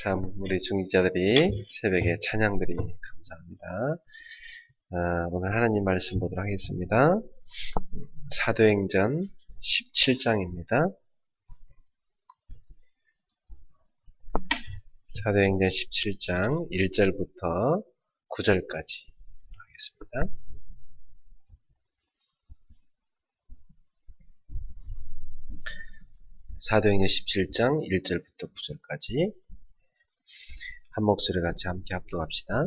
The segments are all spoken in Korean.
참 우리 중직자들이 새벽에 찬양들이 감사합니다. 오늘 하나님 말씀 보도록 하겠습니다. 사도행전 17장입니다. 사도행전 17장 1절부터 9절까지 하겠습니다. 사도행전 17장 1절부터 9절까지 한 목소리 같이 함께 합독합시다.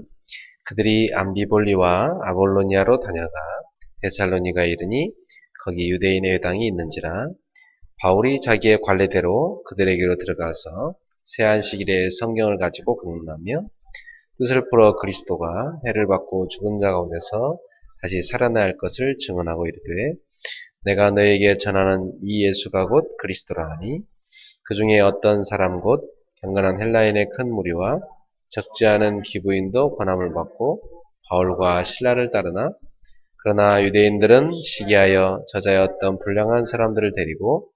그들이 암비볼리와 아볼로니아로 다녀가 데살로니가에 이르니 거기 유대인의 회당이 있는지라 바울이 자기의 관례대로 그들에게로 들어가서 새 안식일에 성경을 가지고 공론하며 뜻을 풀어 그리스도가 해를 받고 죽은 자 가운데서 다시 살아나야 할 것을 증언하고 이르되 내가 너에게 전하는 이 예수가 곧 그리스도라 하니 그 중에 어떤 사람 곧 경건한 헬라인의 큰 무리와 적지 않은 기부인도 권함을 받고 바울과 실라를 따르나 그러나 유대인들은 시기하여 저자의 어떤 불량한 사람들을 데리고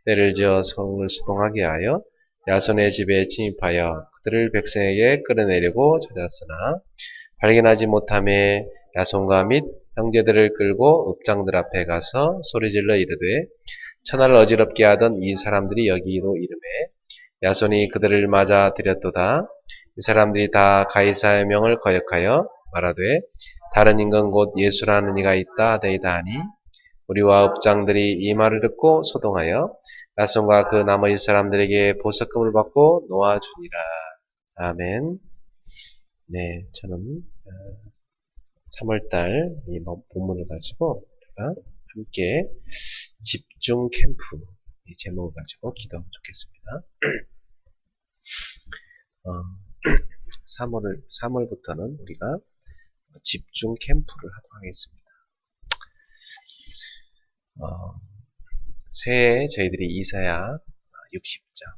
때를 지어 성을 수동하게 하여 야손의 집에 침입하여 그들을 백성에게 끌어내려고 찾았으나 발견하지 못함에 야손과 및 형제들을 끌고 읍장들 앞에 가서 소리질러 이르되 천하를 어지럽게 하던 이 사람들이 여기로 이르매 야손이 그들을 맞아 들였도다. 이 사람들이 다 가이사의 명을 거역하여 말하되 다른 임금 곧 예수라는 이가 있다 하되이다 하니 우리와 읍장들이 이 말을 듣고 소동하여 야손과 그 나머지 사람들에게 보석금을 받고 놓아주니라. 아멘. 네, 저는 3월달 이 본문을 가지고 우리가 함께 집중 캠프 이 제목을 가지고 기도하면 좋겠습니다. 3월부터는 우리가 집중 캠프를 하도록 하겠습니다. 새해에 저희들이 이사야 60장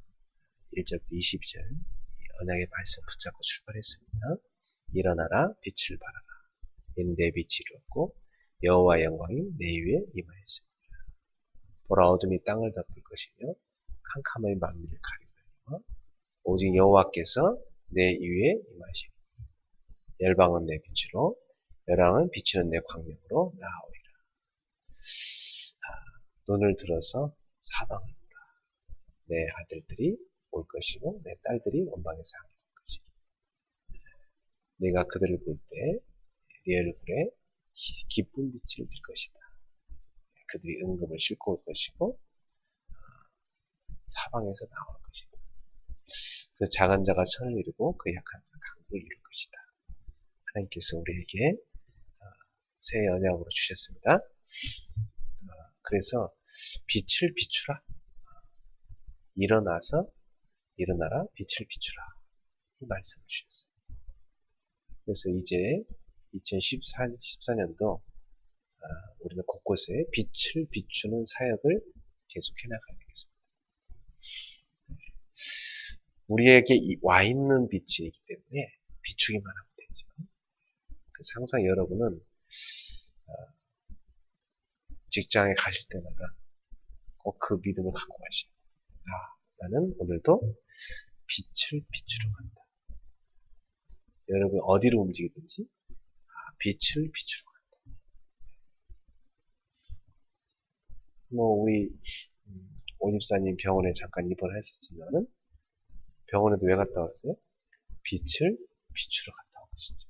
1절부터 22절 언약의 말씀 붙잡고 출발했습니다. 일어나라 빛을 발하라 이는 내 빛이 이루었고 여호와의 영광이 내 위에 임하였습니다. 보라 어둠이 땅을 덮을 것이며 캄캄의 만민을 가리우리며 오직 여호와께서 내 위에 임하시니 열방은 내 빛으로 열왕은 비추는 내 광명으로 나아오리라. 눈을 들어서 사방을 보라. 내 아들들이 올 것이고 내 딸들이 원방에서 함께 올 것이라. 내가 그들을 볼 때 네 얼굴에 기쁜 빛을 띌 것이다. 그들이 은금을 싣고 올 것이고 사방에서 나올 것이다. 그 작은 자가 천을 이루고 그 약한 자가 강국을 이룰 것이다. 하나님께서 우리에게 새 언약으로 주셨습니다. 그래서 빛을 비추라. 일어나라 빛을 비추라. 이 말씀을 주셨어요. 그래서 이제 2014년도 우리는 곳곳에 빛을 비추는 사역을 계속해 나가야 되겠습니다. 우리에게 와 있는 빛이기 때문에 비추기만 하면 되죠. 그래서 항상 여러분은 직장에 가실 때마다 꼭 그 믿음을 갖고 가시고 나는 오늘도 빛을 비추러 간다. 여러분 어디로 움직이든지 빛을 비추러 간다. 우리 오집사님 병원에 잠깐 입원했었지만은 병원에도 왜 갔다 왔어요? 빛을 비추러 갔다 온 것이죠.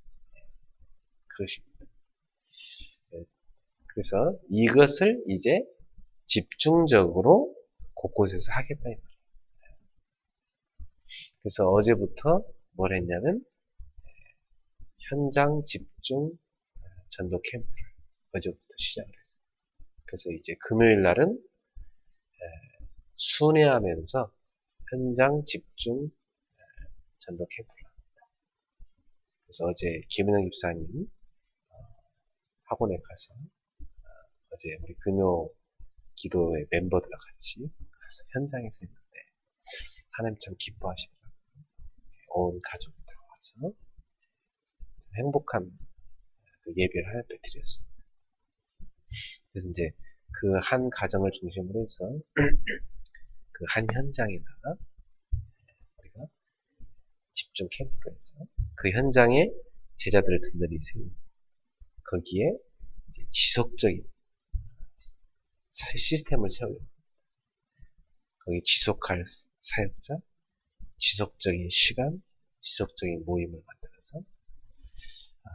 그것입니다. 그래서 이것을 이제 집중적으로 곳곳에서 하겠다 이 말이에요. 그래서 어제부터 뭘 했냐면 현장 집중 전도 캠프를 어제부터 시작을 했어요. 그래서 이제 금요일 날은 순회하면서 현장 집중 전도 캠프를 합니다. 그래서 어제 김은영 집사님 학원에 가서 어제 우리 금요 기도의 멤버들과 같이 가서 현장에서 했는데 하나님 참 기뻐하시더라고요. 온 가족이 다 와서 참 행복한 그 예배를 하나님께 드렸습니다. 그래서 이제 그 한 가정을 중심으로 해서 그 한 현장에다가 우리가 집중 캠프로 해서 그 현장에 제자들을 든든히 세우고 거기에 이제 지속적인 시스템을 세우고 거기 지속할 사역자, 지속적인 시간, 지속적인 모임을 만들어서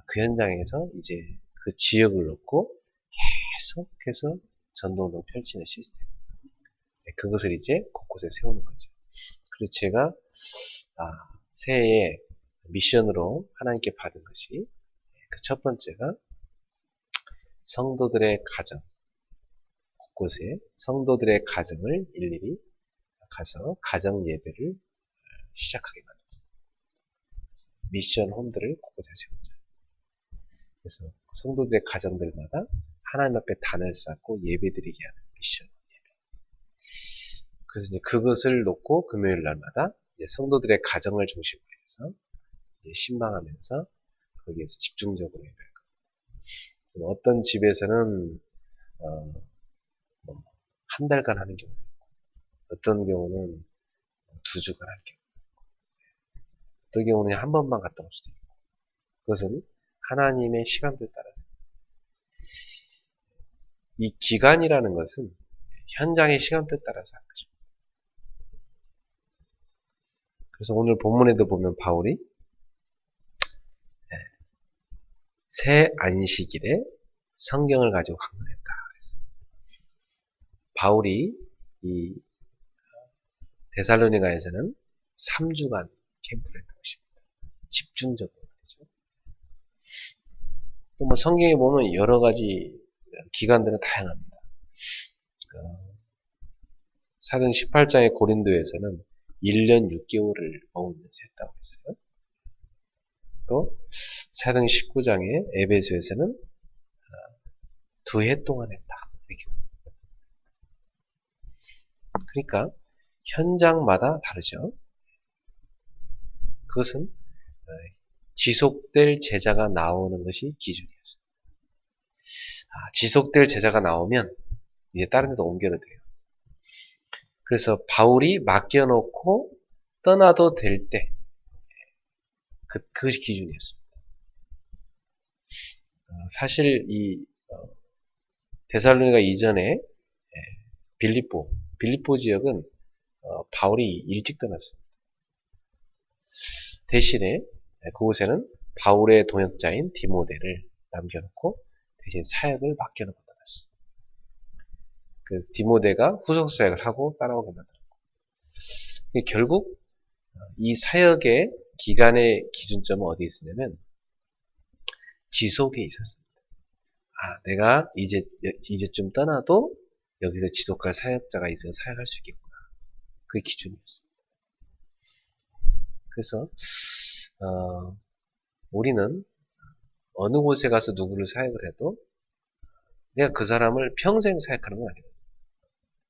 그 현장에서 이제 그 지역을 놓고 계속해서 전도운동 펼치는 시스템. 그것을 이제 곳곳에 세우는 거죠. 그래서 제가 새해에 미션으로 하나님께 받은 것이 그 첫 번째가 성도들의 가정, 곳곳에 성도들의 가정을 일일이 가서 가정 예배를 시작하게 만듭니다. 미션 홈들을 곳곳에 세우자. 그래서 성도들의 가정들마다 하나님 앞에 단을 쌓고 예배드리게 하는 미션 예배. 그래서 이제 그것을 놓고 금요일 날마다 이제 성도들의 가정을 중심으로 해서 이제 신방하면서 거기에서 집중적으로 예배할 거예요. 어떤 집에서는 한 달간 하는 경우도 있고, 어떤 경우는 2주간 하는 경우, 어떤 경우는 한 번만 갔다 올 수도 있고, 그것은 하나님의 시간표에 따라서 이 기간이라는 것은 현장의 시간표에 따라서 하는 거죠. 그래서 오늘 본문에도 보면 바울이 새 안식일에 성경을 가지고 강론했다. 바울이 이 데살로니가에서는 3주간 캠프를 했던 것입니다. 집중적으로 말이죠. 또 뭐 성경에 보면 여러 가지 기간들은 다양합니다. 사도행 18장의 고린도에서는 1년 6개월을 머무면서 했다고 했어요. 또 사도행 19장의 에베소에서는 2해 동안 했다. 이렇게. 그러니까 현장마다 다르죠. 그것은 지속될 제자가 나오는 것이 기준이었습니다. 지속될 제자가 나오면 이제 다른 데도 옮겨도 돼요. 그래서 바울이 맡겨놓고 떠나도 될 때 그것이 기준이었습니다. 사실 이 데살로니가 이전에 빌립보 지역은 바울이 일찍 떠났습니다. 대신에 그곳에는 바울의 동역자인 디모데를 남겨놓고 대신 사역을 맡겨놓고 떠났어요. 그래서 디모데가 후속 사역을 하고 따라오게 만들었고, 결국 이 사역의 기간의 기준점은 어디에 있었냐면 지속에 있었습니다. 내가 이제쯤 떠나도 여기서 지속할 사역자가 있어서 사역할 수 있겠구나. 그게 기준이었습니다. 그래서 우리는 어느 곳에 가서 누구를 사역을 해도 내가 그 사람을 평생 사역하는 건 아니거든요.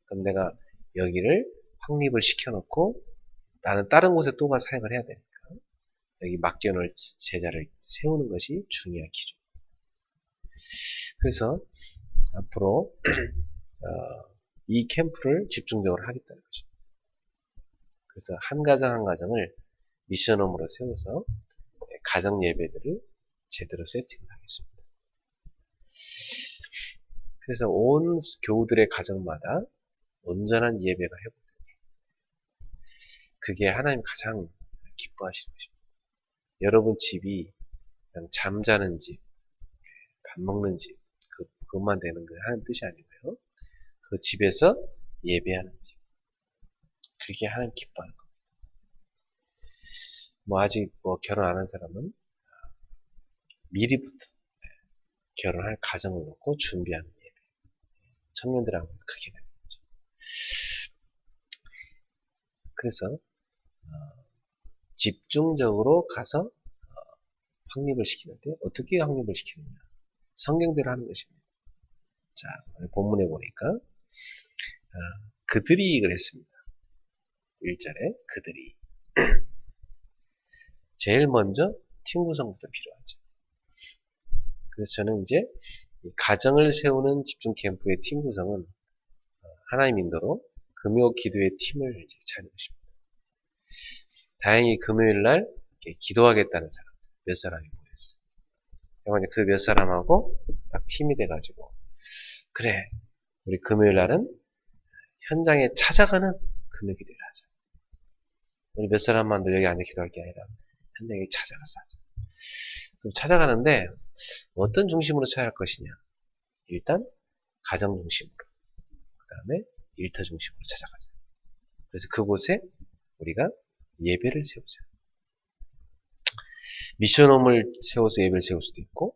그럼 내가 여기를 확립을 시켜놓고 나는 다른 곳에 또 가서 사역을 해야 되니까 여기 맡겨놓을 제자를 세우는 것이 중요한 기준. 그래서 앞으로 이 캠프를 집중적으로 하겠다는 거죠. 그래서 한 가정 한 가정을 미션홈으로 세워서 가정 예배들을 제대로 세팅을 하겠습니다. 그래서 온 교우들의 가정마다 온전한 예배가 회복됩니다. 그게 하나님 가장 기뻐하시는 것입니다. 여러분 집이 그냥 잠자는 집, 밥 먹는 집, 그것만 되는 거 하는 뜻이 아니고요. 그 집에서 예배하는 집. 그게 하나님 기뻐하는 겁니다. 아직 결혼 안 한 사람은 미리부터 결혼할 가정을 놓고 준비하는 예배. 청년들하고는 그렇게 되는 거죠. 그래서 집중적으로 가서 확립을 시키는데 어떻게 확립을 시키느냐? 성경대로 하는 것입니다. 자, 본문에 보니까 그들이 그랬습니다. 1절에 그들이 제일 먼저 팀 구성부터 필요하죠. 그래서 저는 이제 가정을 세우는 집중 캠프의 팀 구성은 하나님 인도로 금요 기도의 팀을 이제 차리는 것입니다. 다행히 금요일 날 기도하겠다는 사람 몇 사람이 모였어. 그 몇 사람하고 딱 팀이 돼가지고 그래 우리 금요일 날은 현장에 찾아가는 금요 기도를 하자. 우리 몇 사람만 늘 여기 앉아 기도할 게 아니라 현장에 찾아가서 하자. 그럼 찾아가는데 어떤 중심으로 찾아갈 것이냐? 일단 가정 중심으로, 그 다음에 일터 중심으로 찾아가자. 그래서 그곳에 우리가 예배를 세우자. 미션홈을 세워서 예배를 세울 수도 있고,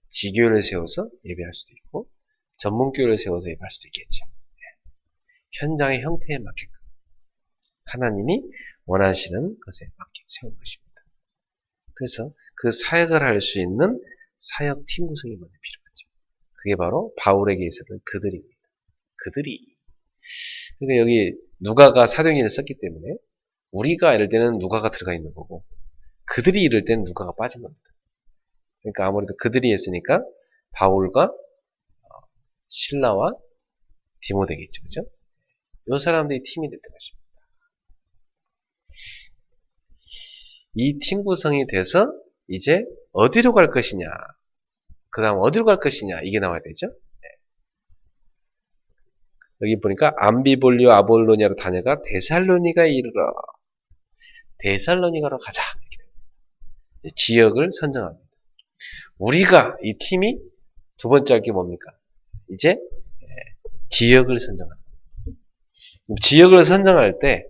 지교회를 세워서 예배할 수도 있고, 전문교회를 세워서 예배할 수도 있겠죠. 현장의 형태에 맞게끔 하나님이 원하시는 것에 맞게 세운 것입니다. 그래서 그 사역을 할 수 있는 사역 팀 구성이 먼저 필요하죠. 그게 바로 바울에게 있었던 그들입니다. 그들이. 그러니까 여기 누가가 사도행전을 썼기 때문에 우리가 이럴 때는 누가가 들어가 있는 거고 그들이 이럴 때는 누가가 빠진 겁니다. 그러니까 아무래도 그들이 했으니까 바울과 실라와 디모데겠죠. 그죠? 이 사람들이 팀이 됐던 것입니다. 이 팀 구성이 돼서 이제 어디로 갈 것이냐, 그 다음 어디로 갈 것이냐 이게 나와야 되죠. 네. 여기 보니까 암비볼리오 아볼로니아로 다녀가 데살로니가에 이르러 데살로니가로 가자. 이렇게 지역을 선정합니다. 우리가 이 팀이 두 번째 할 게 뭡니까? 이제 지역을 선정합니다. 지역을 선정할 때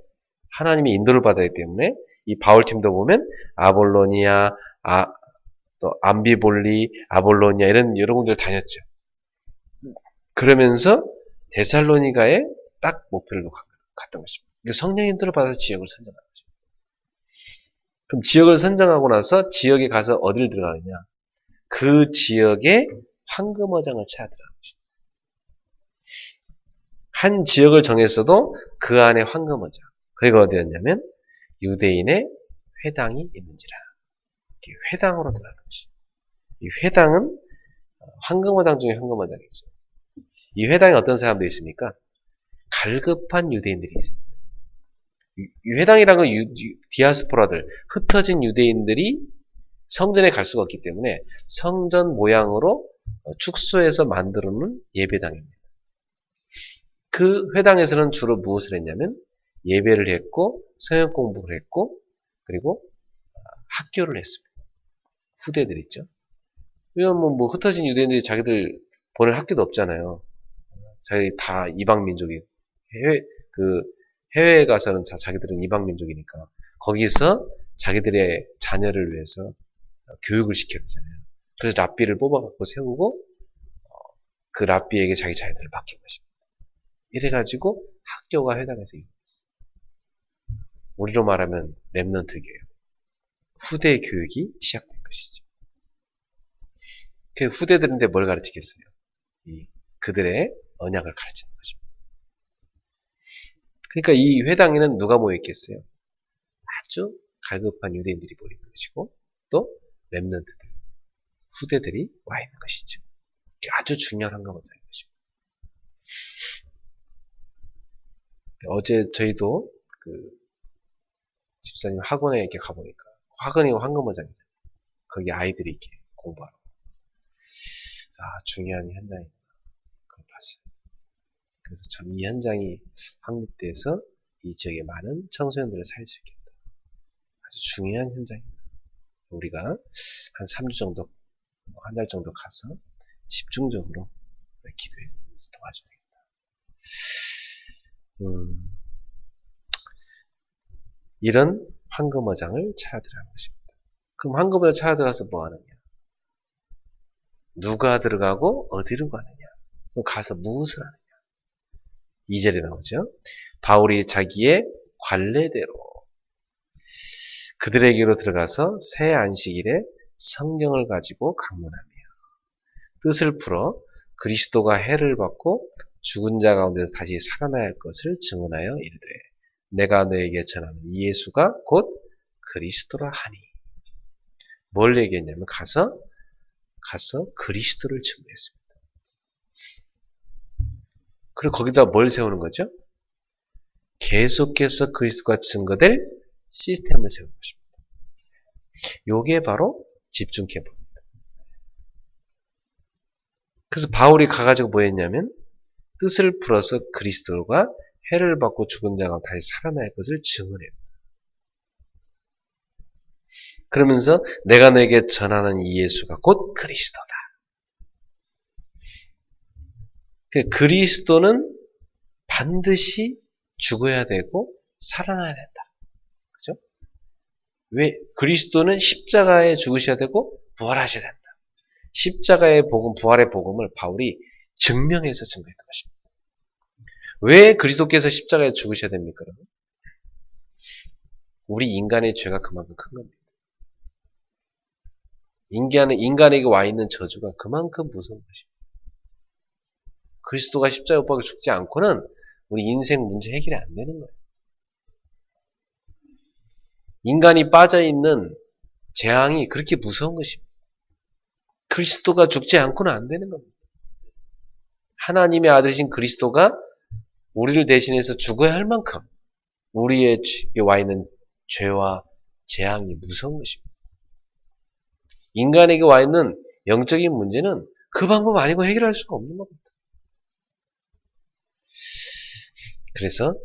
하나님의 인도를 받아야 하기 때문에 이 바울팀도 보면 아볼로니아, 또 암비볼리, 아볼로니아 이런 여러 군데를 다녔죠. 그러면서 데살로니가에 딱 목표를 놓고 갔던 것입니다. 성령 인도를 받아서 지역을 선정한 거죠. 그럼 지역을 선정하고 나서 지역에 가서 어디를 들어가느냐? 그 지역의 황금어장을 찾아 들어가는 것입니다. 한 지역을 정했어도 그 안에 황금어장. 거기가 어디였냐면 유대인의 회당이 있는지라. 회당으로 들어가는 것입니다. 이 회당은 황금어장 중에 황금어장이죠. 이 회당에 어떤 사람들이 있습니까? 갈급한 유대인들이 있습니다. 이 회당이라는 건 디아스포라들, 흩어진 유대인들이 성전에 갈 수가 없기 때문에 성전 모양으로 축소해서 만들어 놓은 예배당입니다. 그 회당에서는 주로 무엇을 했냐면 예배를 했고 성경 공부를 했고 그리고 학교를 했습니다. 후대들 있죠. 왜냐면 뭐 흩어진 유대인들이 자기들 보낼 학교도 없잖아요. 자기 다 이방 민족이 해외에 가서는 자기들은 이방 민족이니까 거기서 자기들의 자녀를 위해서 교육을 시켜야 되잖아요. 그래서 랍비를 뽑아갖고 세우고 그 랍비에게 자기 자녀들을 맡긴 것입니다. 이래가지고 학교가 회당에서 이루어졌어요. 우리로 말하면 렘넌트 교육, 후대 교육이 시작된 것이죠. 그 후대들인데 뭘 가르치겠어요? 그들의 언약을 가르치는 것입니다. 그러니까 이 회당에는 누가 모여있겠어요? 아주 갈급한 유대인들이 모인 것이고 또 렘넌트들, 후대들이 와 있는 것이죠. 아주 중요한 한가운데인 것입니다. 어제 저희도 집사님 학원에 이렇게 가보니까 학원이 황금어장이잖아요. 거기 아이들이 이렇게 공부하러. 중요한 현장이구나. 그걸 봤어요. 그래서 참 이 현장이 확립돼서 이 지역에 많은 청소년들을 살릴 수 있겠다. 아주 중요한 현장입니다. 우리가 한 3주 정도, 한 달 정도 가서 집중적으로 기도해서 도와줘야 되겠다. 이런 황금어장을 찾아 들어가는 것입니다. 그럼 황금어장 찾아 들어가서 뭐 하느냐? 누가 들어가고 어디로 가느냐? 그럼 가서 무엇을 하느냐? 2절에 나오죠. 바울이 자기의 관례대로 그들에게로 들어가서 새 안식일에 성경을 가지고 강론하며 뜻을 풀어 그리스도가 해를 받고 죽은 자 가운데서 다시 살아나야 할 것을 증언하여 이르되 내가 너에게 전하는 이 예수가 곧 그리스도라 하니. 뭘 얘기했냐면 가서 그리스도를 증거했습니다. 그리고 거기다 뭘 세우는 거죠? 계속해서 그리스도가 증거될 시스템을 세우는 것입니다. 요게 바로 집중 캠프입니다. 그래서 바울이 가가지고 뭐 했냐면 뜻을 풀어서 그리스도가 해를 받고 죽은 자가 다시 살아날 것을 증언해요. 그러면서 내가 너에게 전하는 이 예수가 곧 그리스도다. 그리스도는 반드시 죽어야 되고 살아나야 된다. 그죠? 왜? 그리스도는 십자가에 죽으셔야 되고 부활하셔야 된다. 십자가의 복음, 부활의 복음을 바울이 증명해서 증거했던 것입니다. 왜 그리스도께서 십자가에 죽으셔야 됩니까? 여러분? 우리 인간의 죄가 그만큼 큰 겁니다. 인간에게 와 있는 저주가 그만큼 무서운 것입니다. 그리스도가 십자가에 못 박혀 죽지 않고는 우리 인생 문제 해결이 안 되는 거예요. 인간이 빠져있는 재앙이 그렇게 무서운 것입니다. 그리스도가 죽지 않고는 안 되는 겁니다. 하나님의 아들이신 그리스도가 우리를 대신해서 죽어야 할 만큼 우리에게 와 있는 죄와 재앙이 무서운 것입니다. 인간에게 와 있는 영적인 문제는 그 방법 아니고 해결할 수가 없는 겁니다. 그래서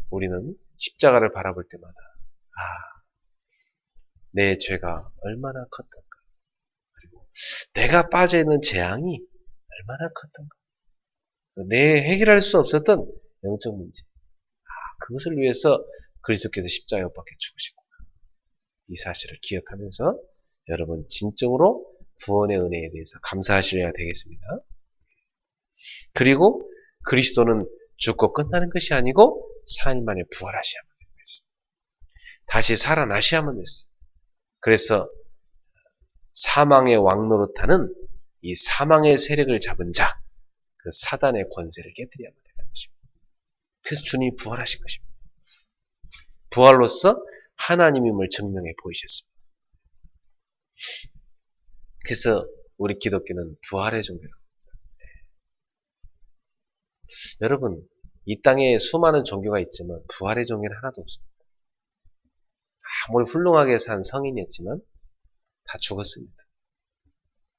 우리는 십자가를 바라볼 때마다 내 죄가 얼마나 컸던가, 그리고 내가 빠져있는 재앙이 얼마나 컸던가, 내 해결할 수 없었던 영적 문제, 그것을 위해서 그리스도께서 십자가에 못 박혀 죽으셨구나. 이 사실을 기억하면서 여러분 진정으로 구원의 은혜에 대해서 감사하셔야 되겠습니다. 그리고 그리스도는 죽고 끝나는 것이 아니고 4일 만에 부활하셔야만 됐습니다. 다시 살아나셔야만 됐어요. 그래서 사망의 왕노릇하는 이 사망의 세력을 잡은 자, 그 사단의 권세를 깨뜨려야만 되는 것입니다. 그래서 주님이 부활하신 것입니다. 부활로서 하나님임을 증명해 보이셨습니다. 그래서 우리 기독교는 부활의 종교라고 합니다. 여러분, 이 땅에 수많은 종교가 있지만 부활의 종교는 하나도 없습니다. 아무리 훌륭하게 산 성인이었지만 다 죽었습니다.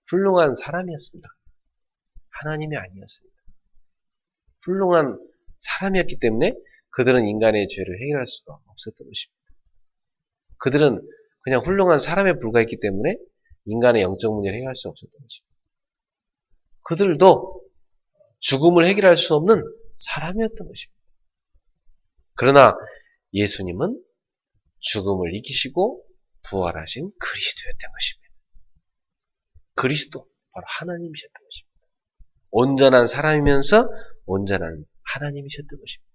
훌륭한 사람이었습니다. 하나님이 아니었습니다. 훌륭한 사람이었기 때문에 그들은 인간의 죄를 해결할 수가 없었던 것입니다. 그들은 그냥 훌륭한 사람에 불과했기 때문에 인간의 영적 문제를 해결할 수 없었던 것입니다. 그들도 죽음을 해결할 수 없는 사람이었던 것입니다. 그러나 예수님은 죽음을 이기시고 부활하신 그리스도였던 것입니다. 그리스도, 바로 하나님이셨던 것입니다. 온전한 사람이면서 온전한 하나님이셨던 것입니다.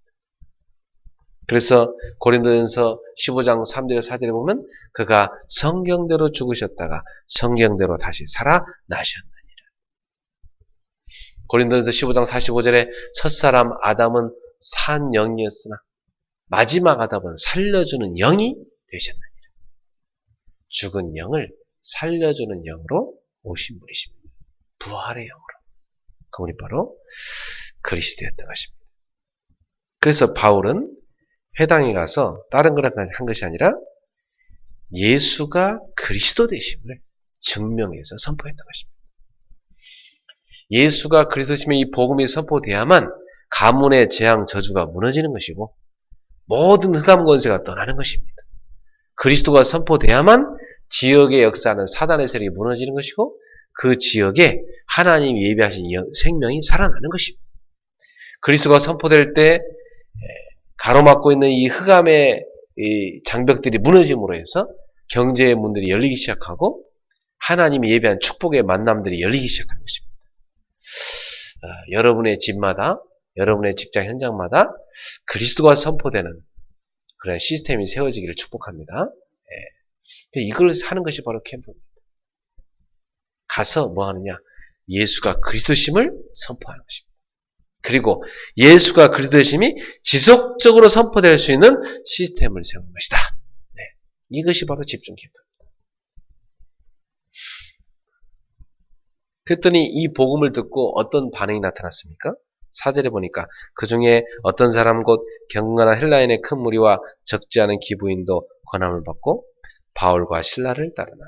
그래서 고린도전서 15장 3절 4절에 보면 그가 성경대로 죽으셨다가 성경대로 다시 살아나셨느니라. 고린도전서 15장 45절에 첫사람 아담은 산 영이었으나 마지막 아담은 살려주는 영이 되셨느니라. 죽은 영을 살려주는 영으로 오신 분이십니다. 부활의 영으로. 그분이 바로 그리스도였던 것입니다. 그래서 바울은 회당에 가서 다른 걸 한 것이 아니라 예수가 그리스도 되심을 증명해서 선포했던 것입니다. 예수가 그리스도심의 이 복음이 선포돼야만 가문의 재앙 저주가 무너지는 것이고 모든 흑암 권세가 떠나는 것입니다. 그리스도가 선포돼야만 지역에 역사하는 사단의 세력이 무너지는 것이고 그 지역에 하나님이 예비하신 생명이 살아나는 것입니다. 그리스도가 선포될 때 가로막고 있는 이 흑암의 이 장벽들이 무너짐으로 해서 경제의 문들이 열리기 시작하고 하나님이 예비한 축복의 만남들이 열리기 시작하는 것입니다. 여러분의 집마다, 여러분의 직장 현장마다 그리스도가 선포되는 그런 시스템이 세워지기를 축복합니다. 이걸 하는 것이 바로 캠프입니다. 가서 뭐 하느냐? 예수가 그리스도심을 선포하는 것입니다. 그리고 예수가 그리스도심이 지속적으로 선포될 수 있는 시스템을 세우는 것이다. 이것이 바로 집중 캠프입니다. 그랬더니 이 복음을 듣고 어떤 반응이 나타났습니까? 4절에 보니까 그 중에 어떤 사람 곧 경건한 헬라인의 큰 무리와 적지 않은 기부인도 권함을 받고 바울과 실라를 따르나.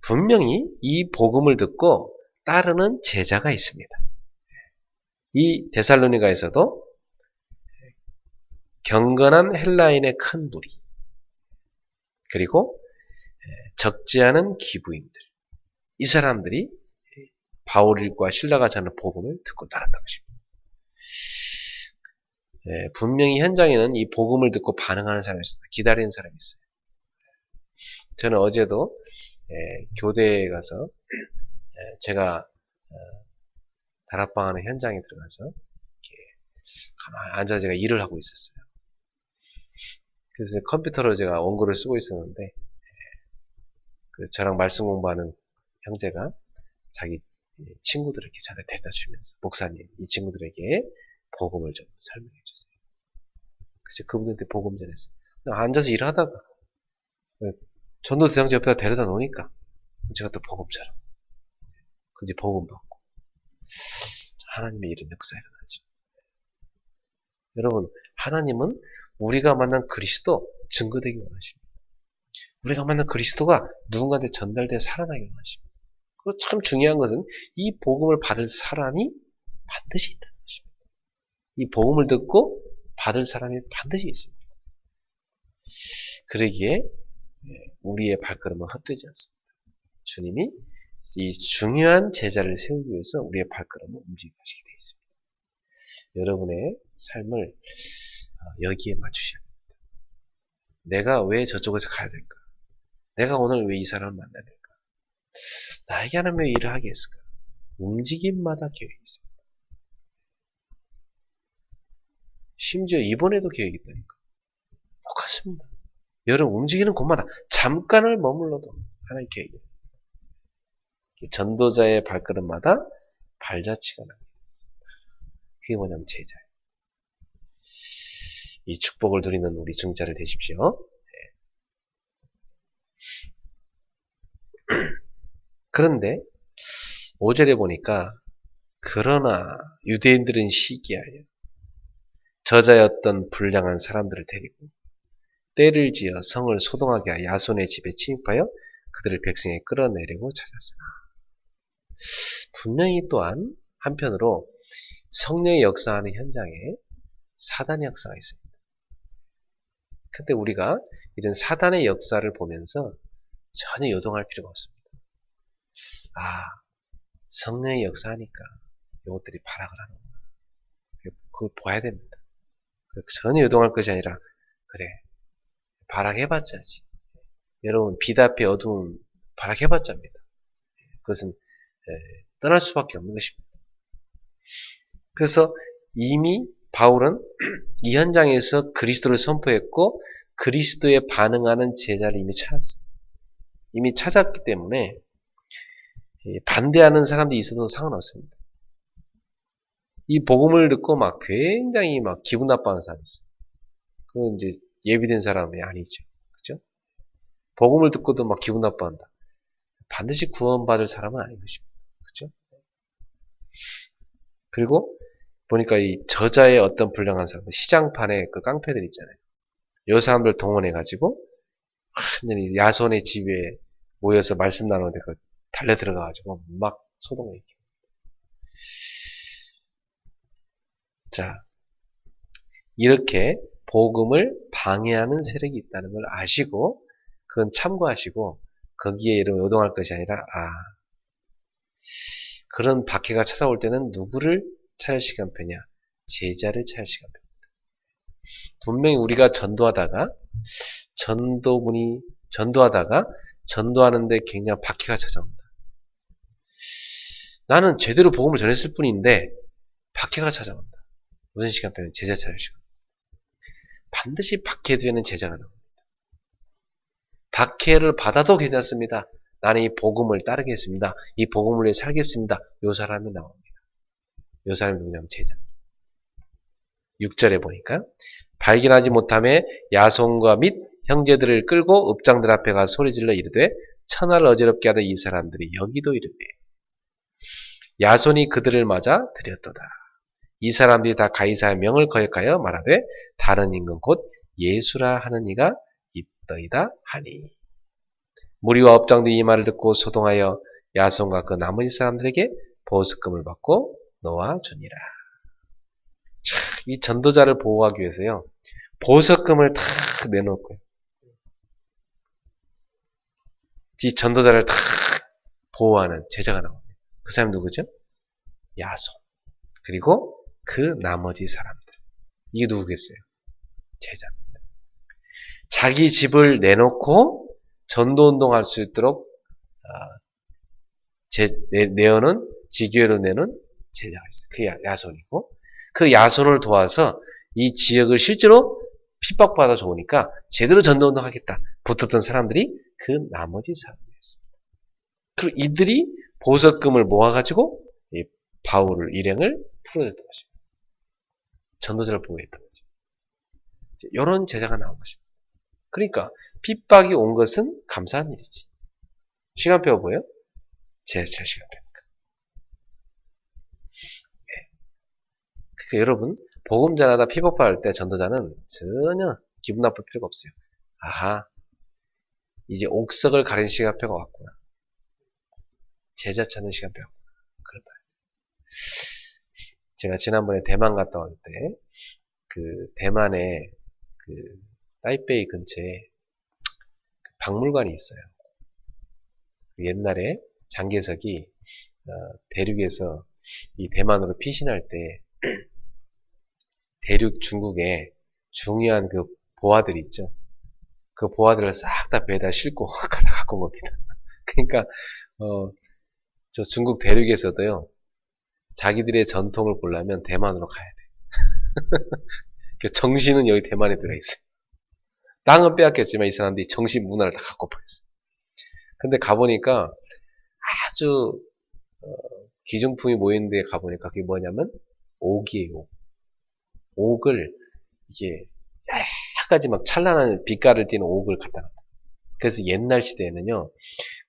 분명히 이 복음을 듣고 따르는 제자가 있습니다. 이 데살로니가에서도 경건한 헬라인의 큰 무리, 그리고 적지 않은 기부인들, 이 사람들이 바울과 실라가 전하는 복음을 듣고 따랐던 것입니다. 분명히 현장에는 이 복음을 듣고 반응하는 사람이 있습니다. 기다리는 사람이 있어요. 저는 어제도 교대에 가서 제가 다락방하는 현장에 들어가서 이렇게 가만히 앉아서 제가 일을 하고 있었어요. 그래서 컴퓨터로 제가 원고를 쓰고 있었는데 저랑 말씀 공부하는 형제가 자기 친구들을 이렇게 전에 데려다 주면서 목사님, 이 친구들에게 복음을 좀 설명해 주세요. 그래서 그분한테 복음 전했어요. 앉아서 일하다가 전도 대상자 옆에다 데려다 놓으니까 제가 또 복음처럼 그런지 복음 받고 하나님의 이런 역사 일어나죠. 여러분, 하나님은 우리가 만난 그리스도 증거되기 원하십니다. 우리가 만난 그리스도가 누군가한테 전달되어 살아나기 원하십니다. 그리고 참 중요한 것은 이 복음을 받을 사람이 반드시 있다는 것입니다. 이 복음을 듣고 받을 사람이 반드시 있습니다. 그러기에 우리의 발걸음은 헛되지 않습니다. 주님이 이 중요한 제자를 세우기 위해서 우리의 발걸음을 움직이게 하시게 되어 있습니다. 여러분의 삶을 여기에 맞추셔야 됩니다. 내가 왜 저쪽에서 가야 될까? 내가 오늘 왜 이 사람을 만나야 될까? 나에게 하나님 왜 일을 하게 했을까? 움직임마다 계획이 있습니다. 심지어 이번에도 계획이 있다니까. 똑같습니다. 여러분 움직이는 곳마다 잠깐을 머물러도 하나의 계획이 있습니다. 전도자의 발걸음마다 발자취가 납니다. 그게 뭐냐면 제자예요. 이 축복을 누리는 우리 증자를 되십시오. 그런데 5절에 보니까 그러나 유대인들은 시기하여 저자였던 불량한 사람들을 데리고 때를 지어 성을 소동하게 하여 야손의 집에 침입하여 그들을 백성에 끌어내려고 찾았으나 분명히 또한 한편으로 성령의 역사하는 현장에 사단의 역사가 있습니다. 근데 우리가 이런 사단의 역사를 보면서 전혀 요동할 필요가 없습니다. 성령의 역사하니까 이것들이 발악을 하는구나. 그걸 봐야 됩니다. 전혀 요동할 것이 아니라 그래, 발악해봤자지. 여러분 빛 앞에 어두운 발악해봤자입니다. 그것은 떠날 수밖에 없는 것입니다. 그래서 이미 바울은 이 현장에서 그리스도를 선포했고 그리스도에 반응하는 제자를 이미 찾았어요. 이미 찾았기 때문에 반대하는 사람들이 있어도 상관없습니다. 이 복음을 듣고 막 굉장히 막 기분 나빠하는 사람이 있어요. 그건 이제 예비된 사람이 아니죠. 그죠? 복음을 듣고도 막 기분 나빠한다. 반드시 구원받을 사람은 아닌 것입니다. 그죠? 그리고 보니까 이 저자의 어떤 불량한 사람, 시장판에 그 깡패들 있잖아요. 이 사람들 동원해가지고 완전히 야손의 집에 모여서 말씀 나누는데 그 달려 들어가가지고 막 소동을 일으킵니다. 자, 이렇게 복음을 방해하는 세력이 있다는 걸 아시고 그건 참고하시고 거기에 이런 요동할 것이 아니라 그런 박해가 찾아올 때는 누구를 찾을 시간표냐? 제자를 찾을 시간표입니다. 분명히 우리가 전도하다가 전도하는데 굉장히 박해가 찾아온다. 나는 제대로 복음을 전했을 뿐인데 박해가 찾아온다. 무슨 시간표는 제자 찾을 시간. 반드시 박해되는 제자가 나옵니다. 박해를 받아도 괜찮습니다. 나는 이 복음을 따르겠습니다. 이 복음을 위해 살겠습니다. 요 사람이 나옵니다. 요 사람이 누구냐면 제자. 6절에 보니까 발견하지 못함에 야손과 및 형제들을 끌고 읍장들 앞에 가 소리질러 이르되 천하를 어지럽게 하던 이 사람들이 여기도 이르되 야손이 그들을 맞아 들였도다. 이 사람들이 다 가이사의 명을 거역하여 말하되 다른 임금 곧 예수라 하는 이가 너희다 하니. 무리와 업장들이 이 말을 듣고 소동하여 야손과 그 나머지 사람들에게 보석금을 받고 놓아주니라. 이 전도자를 보호하기 위해서요, 보석금을 다 내놓고요. 이 전도자를 다 보호하는 제자가 나옵니다. 그 사람이 누구죠? 야손. 그리고 그 나머지 사람들. 이게 누구겠어요? 제자입니다. 자기 집을 내놓고 전도운동할 수 있도록 내어는 지교회로 내는 제자가 있어요. 그 야손이고, 그 야손을 도와서 이 지역을 실제로 핍박받아 좋으니까 제대로 전도운동 하겠다 붙었던 사람들이 그 나머지 사람들이었습니다. 그리고 이들이 보석금을 모아가지고 이 바울을 일행을 풀어줬던 것입니다. 전도자를 보호했던 거죠. 이런 제자가 나온 것입니다. 그러니까 핍박이 온 것은 감사한 일이지. 시간표 뭐예요? 제 시간표니까. 네. 그러니까 여러분, 복음 전하다 핍박받을 때 전도자는 전혀 기분 나쁠 필요가 없어요. 아하, 이제 옥석을 가린 시간표가 왔구나. 제자 찾는 시간표가 왔구나. 그렇다. 제가 지난번에 대만 갔다 올 때, 그 대만에 그 타이베이 근처에 박물관이 있어요. 옛날에 장개석이 대륙에서 이 대만으로 피신할 때 대륙 중국에 중요한 그 보화들이 있죠. 그 보화들을 싹 다 배에다 싣고 갖고 온 겁니다. 그러니까 저 중국 대륙에서도요, 자기들의 전통을 보려면 대만으로 가야 돼. 정신은 여기 대만에 들어있어요. 땅은 빼앗겼지만 이 사람들이 정신 문화를 다 갖고 버렸어요. 근데 가보니까 아주 기중품이 모이는 데에 가보니까 그게 뭐냐면 옥이에요. 옥을 이게 여러 가지 막 찬란한 빛깔을 띠는 옥을 갖다 놨다. 그래서 옛날 시대에는요,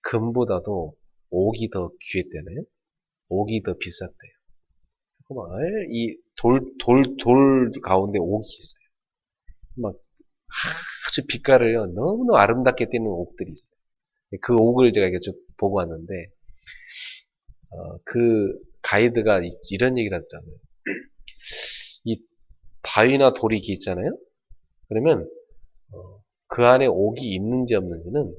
금보다도 옥이 더 귀했대요. 옥이 더 비쌌대요. 이 돌 가운데 옥이 있어요. 막 아주 빛깔을요, 너무너무 아름답게 띠는 옥들이 있어요. 그 옥을 제가 이렇게 쭉 보고 왔는데, 그 가이드가 이런 얘기를 하더라고요. 이 바위나 돌이 이렇게 있잖아요? 그러면, 그 안에 옥이 있는지 없는지는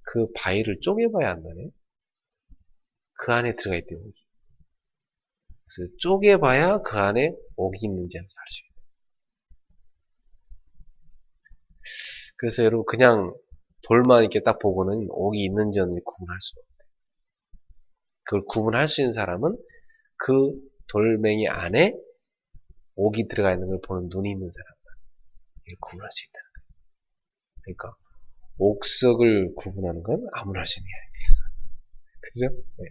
그 바위를 쪼개봐야 한다네. 그 안에 들어가 있대요, 옥이. 그래서 쪼개봐야 그 안에 옥이 있는지 알 수 있어요. 그래서 여러분, 그냥 돌만 이렇게 딱 보고는 옥이 있는지 없는지 구분할 수가 없대요. 그걸 구분할 수 있는 사람은 그 돌멩이 안에 옥이 들어가 있는 걸 보는 눈이 있는 사람만 이걸 구분할 수 있다는 거예요. 그러니까 옥석을 구분하는 건 아무나 할 수 있는 게 아닙니다. 그죠? 네.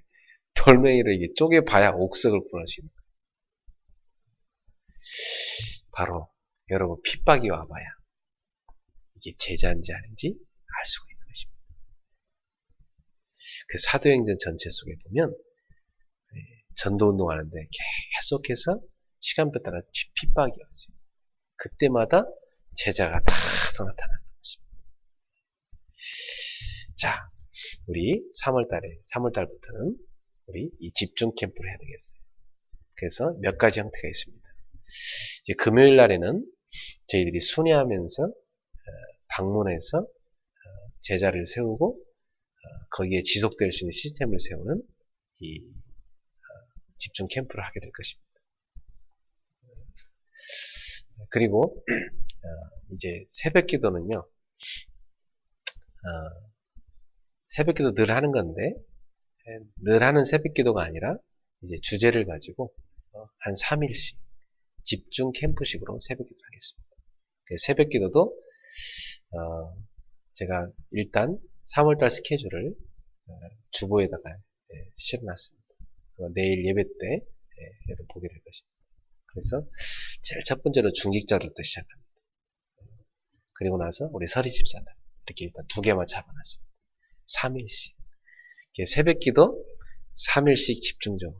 돌멩이를 이게 쪼개봐야 옥석을 구분할 수 있는 거예요. 바로 여러분, 핍박이 와봐야 이게 제자인지 아닌지 알 수가 있는 것입니다. 그 사도행전 전체 속에 보면 전도운동 하는데 계속해서 시간표 따라 핍박이 오죠. 그때마다 제자가 다 나타나는 것입니다. 자, 우리 3월달부터는 우리 이 집중 캠프를 해야 되겠어요. 그래서 몇 가지 형태가 있습니다. 이제 금요일 날에는 저희들이 순회하면서 방문해서 제자를 세우고 거기에 지속될 수 있는 시스템을 세우는 이 집중 캠프를 하게 될 것입니다. 그리고 이제 새벽 기도는요, 새벽 기도 늘 하는 건데, 늘 하는 새벽 기도가 아니라 이제 주제를 가지고 한 3일씩 집중 캠프식으로 새벽 기도를 하겠습니다. 새벽 기도도 제가 일단 3월달 스케줄을 주보에다가 실어놨습니다. 내일 예배 때 여러분 보게 될 것입니다. 그래서 제일 첫 번째로 중직자들부터 시작합니다. 그리고 나서 우리 서리 집사들 이렇게 일단 2개만 잡아놨습니다. 3일씩 새벽 기도 3일씩 집중적으로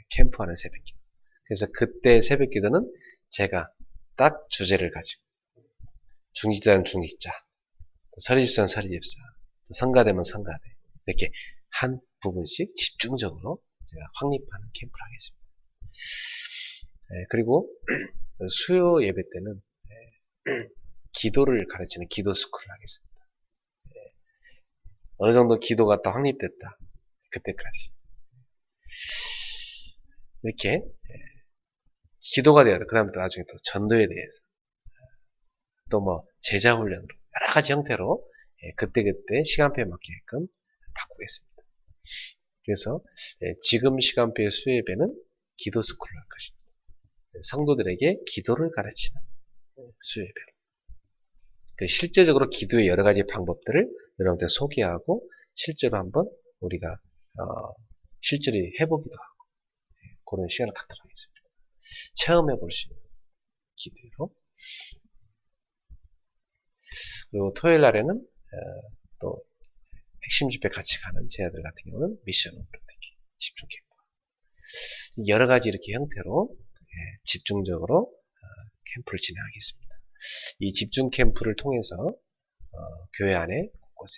캠프하는 새벽 기도. 그래서 그때 새벽 기도는 제가 딱 주제를 가지고 중직자는 중직자, 서리집사는 서리집사, 또 성가대면 성가대, 이렇게 한 부분씩 집중적으로 제가 확립하는 캠프를 하겠습니다. 그리고 수요 예배 때는 기도를 가르치는 기도 스쿨을 하겠습니다. 어느 정도 기도가 다 확립됐다. 그때까지. 이렇게 기도가 되어야 돼. 그 다음에 또 나중에 또 전도에 대해서 또 뭐 제자 훈련으로 여러 가지 형태로 그때그때 시간표에 맞게끔 바꾸겠습니다. 그래서 지금 시간표의 수예배는 기도 스쿨을 할 것입니다. 성도들에게 기도를 가르치는 수예배로. 실제적으로 기도의 여러 가지 방법들을 여러분들 소개하고 실제로 한번 우리가 실제로 해보기도 하고 그런 시간을 갖도록 하겠습니다. 체험해 볼 수 있는 기도로. 그리고 토요일 날에는 또 핵심 집회 같이 가는 제자들 같은 경우는 미션으로 특히 집중 캠프. 여러 가지 이렇게 형태로 집중적으로 캠프를 진행하겠습니다. 이 집중 캠프를 통해서 교회 안에 곳곳에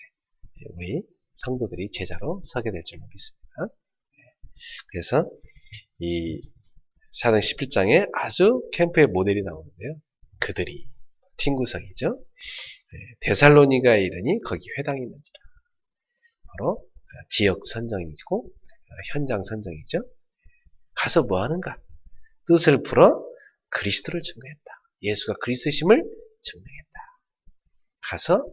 우리 성도들이 제자로 서게 될 줄 믿습니다. 그래서 이 사도행 11장에 아주 캠프의 모델이 나오는데요. 그들이 팀 구성이죠. 데살로니가에 이르니 거기 회당이 있는지라. 바로 지역 선정이고 현장 선정이죠. 가서 뭐 하는가? 뜻을 풀어 그리스도를 증거했다. 예수가 그리스도심을 증명했다. 가서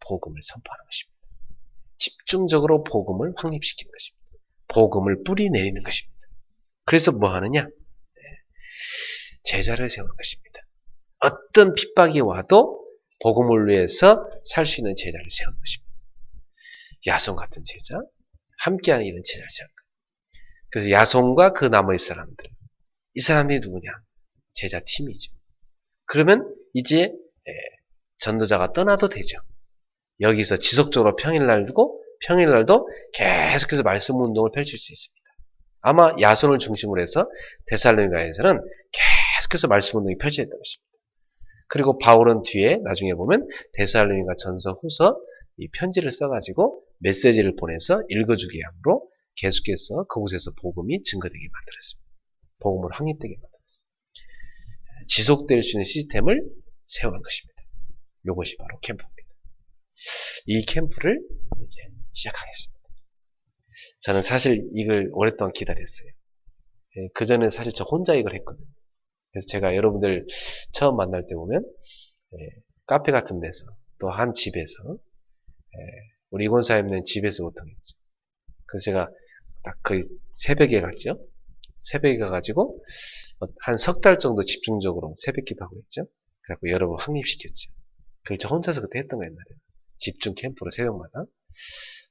복음을 선포하는 것입니다. 집중적으로 복음을 확립시키는 것입니다. 복음을 뿌리 내리는 것입니다. 그래서 뭐 하느냐? 제자를 세우는 것입니다. 어떤 핍박이 와도 복음을 위해서 살 수 있는 제자를 세우는 것입니다. 야손 같은 제자, 함께하는 이런 제자를 세우는 거예요. 그래서 야손과 그 나머지 사람들, 이 사람들이 누구냐? 제자 팀이죠. 그러면 이제 전도자가 떠나도 되죠. 여기서 지속적으로 평일날도 계속해서 말씀 운동을 펼칠 수 있습니다. 아마 야손을 중심으로 해서 데살로니가에서는 계속해서 말씀 운동이 펼쳐졌던 것입니다. 그리고 바울은 뒤에 나중에 보면 데살로니가 전서 후서 이 편지를 써가지고 메시지를 보내서 읽어주게 함으로 계속해서 그곳에서 복음이 증거되게 만들었습니다. 복음을 확립되게 만들었습니다. 지속될 수 있는 시스템을 세우는 것입니다. 이것이 바로 캠프입니다. 이 캠프를 이제 시작하겠습니다. 저는 사실 이걸 오랫동안 기다렸어요. 그전에 사실 저 혼자 이걸 했거든요. 그래서 제가 여러분들 처음 만날 때 보면 카페 같은 데서 또 한 집에서 우리 이권사님은 집에서 보통 했죠. 그래서 제가 딱 그 새벽에 갔죠. 새벽에 가가지고 한 석 달 정도 집중적으로 새벽 기도하고 있죠. 그래갖고 여러분 확립시켰죠. 그걸 저 혼자서 그때 했던 거 옛날에. 집중 캠프로 새벽마다.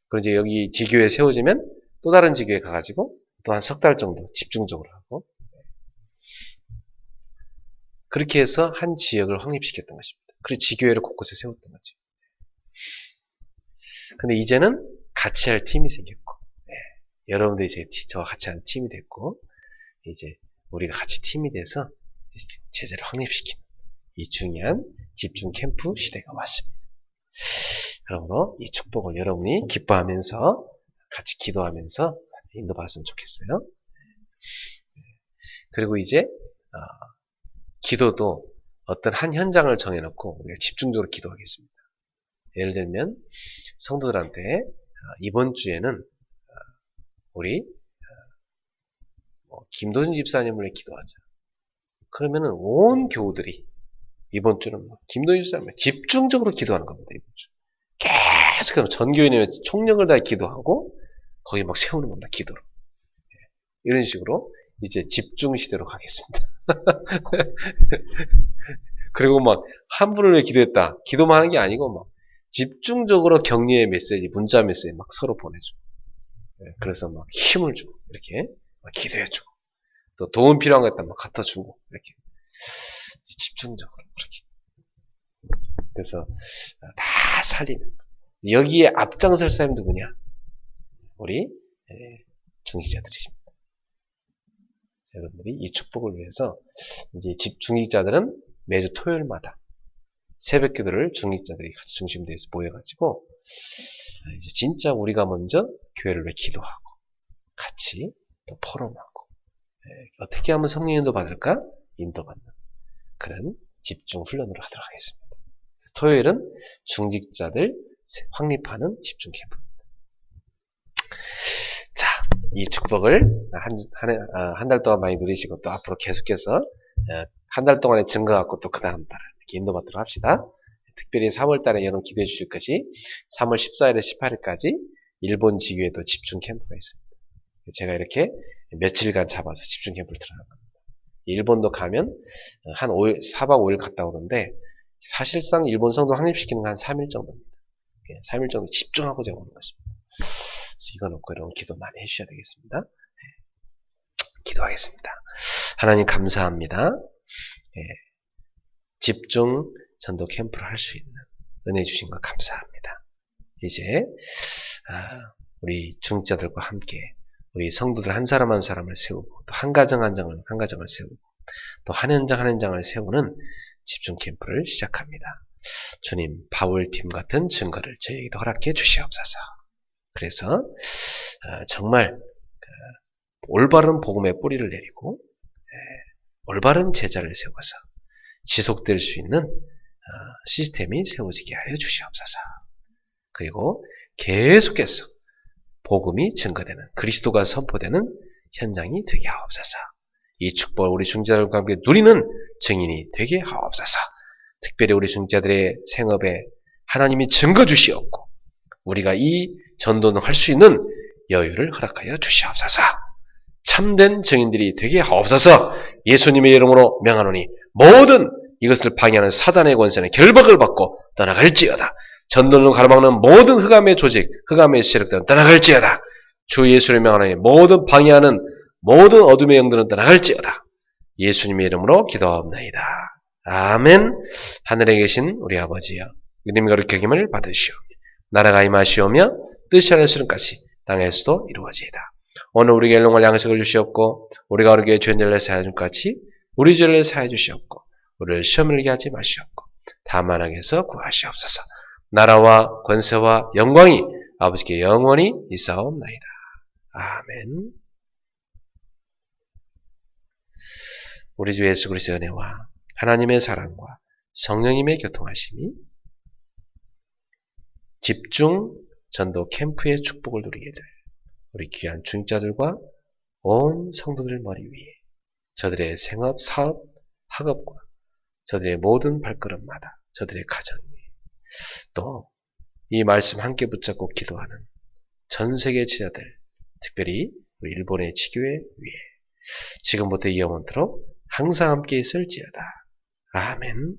그리고 이제 여기 지교에 세워지면 또 다른 지교에 가가지고 또 한 석 달 정도 집중적으로 하고 그렇게 해서 한 지역을 확립시켰던 것입니다. 그리고 지교회를 곳곳에 세웠던 거죠. 근데 이제는 같이 할 팀이 생겼고 여러분들이 이제 저와 같이 하는 팀이 됐고 이제 우리가 같이 팀이 돼서 제자를 확립시키는 이 중요한 집중 캠프 시대가 왔습니다. 그러므로 이 축복을 여러분이 기뻐하면서 같이 기도하면서 인도받았으면 좋겠어요. 그리고 이제 기도도 어떤 한 현장을 정해놓고 우리가 집중적으로 기도하겠습니다. 예를 들면 성도들한테 이번 주에는 우리 김도준 집사님을 위해 기도하자. 그러면은 온 교우들이 이번 주는 김도준 집사님을 집중적으로 기도하는 겁니다. 이번 주 계속 전교인의 총력을 다해 기도하고 거기 막 세우는 겁니다. 기도로. 이런 식으로 이제 집중 시대로 가겠습니다. 그리고 막 한 분을 위해 기도했다. 기도만 하는 게 아니고 막 집중적으로 격려의 메시지, 문자 메시지 막 서로 보내주고. 그래서 막 힘을 주고 이렇게 막 기도해주고 또 도움 필요한 거 있다면 막 갖다 주고 이렇게 집중적으로 그렇게. 그래서 다 살리는. 여기에 앞장설 사람이 누구냐? 우리 중직자들이십니다. 여러분들이 이 축복을 위해서 이제 중직자들은 매주 토요일마다 새벽 기도를 중직자들이 같이 중심돼서 모여가지고 이제 진짜 우리가 먼저 교회를 왜 기도하고 같이 또 포럼하고 어떻게 하면 성령 인도 받을까? 인도받는 그런 집중 훈련으로 하도록 하겠습니다. 토요일은 중직자들 확립하는 집중 캠프입니다. 자, 이 축복을 한 달 동안 많이 누리시고 또 앞으로 계속해서 한 달 동안의 증거 갖고 또 그 다음 달 이렇게 인도받도록 합시다. 특별히 3월 달에 여러분 기도해 주실 것이 3월 14일에서 18일까지 일본 지교에도 집중 캠프가 있습니다. 제가 이렇게 며칠간 잡아서 집중 캠프를 들어간 겁니다. 일본도 가면 한 5일, 4박 5일 갔다 오는데 사실상 일본 성도 확립시키는 건 한 3일 정도입니다. 3일 정도 집중하고 제가 오는 것입니다. 이거 놓고 여러분 기도 많이 해주셔야 되겠습니다. 기도하겠습니다. 하나님 감사합니다. 집중 전도 캠프를 할 수 있는 은혜 주신 것 감사합니다. 이제 우리 중직자들과 함께 우리 성도들 한 사람 한 사람을 세우고 또 한 가정 한 가정을 세우고 또 한 현장 한 현장을 세우는 집중 캠프를 시작합니다. 주님, 바울팀 같은 증거를 저희에게도 허락해 주시옵소서. 그래서 정말 올바른 복음의 뿌리를 내리고 올바른 제자를 세워서 지속될 수 있는 시스템이 세워지게 하여 주시옵소서. 그리고 계속해서 복음이 증거되는 그리스도가 선포되는 현장이 되게 하옵소서. 이 축복을 우리 중직자들과 함께 누리는 증인이 되게 하옵소서. 특별히 우리 중직자들의 생업에 하나님이 증거 주시옵고 우리가 이 전도는 할 수 있는 여유를 허락하여 주시옵소서. 참된 증인들이 되게 하옵소서. 예수님의 이름으로 명하노니 모든 이것을 방해하는 사단의 권세는 결박을 받고 떠나갈지어다. 전도를 가로막는 모든 흑암의 조직, 흑암의 세력들은 떠나갈지어다. 주 예수를 명하노니 모든 방해하는 모든 어둠의 영들은 떠나갈지어다. 예수님의 이름으로 기도하옵나이다. 아멘. 하늘에 계신 우리 아버지여, 이름이 거룩히 여김을 받으시오. 나라가 임하시오며 뜻이 하늘에서는 같이 땅에서도 이루어지이다. 오늘 우리에게 일용할 양식을 주시옵고 우리가 우리에게 죄인들을 사하여 준 같이 우리 죄를 사하여 주시옵고 우리를 시험을 이게 하지 마시옵고 다만 악에서 구하시옵소서. 나라와 권세와 영광이 아버지께 영원히 있사옵나이다. 아멘. 우리 주 예수 그리스도의 은혜와 하나님의 사랑과 성령님의 교통하심이 집중 전도 캠프의 축복을 누리게 될 우리 귀한 중직자들과 온 성도들 머리 위에 저들의 생업, 사업, 학업과 저들의 모든 발걸음마다 저들의 가정 위에 또 이 말씀 함께 붙잡고 기도하는 전 세계 지자들, 특별히 우리 일본의 지교회 위에 지금부터 영원토록 항상 함께 있을지어다. 아멘.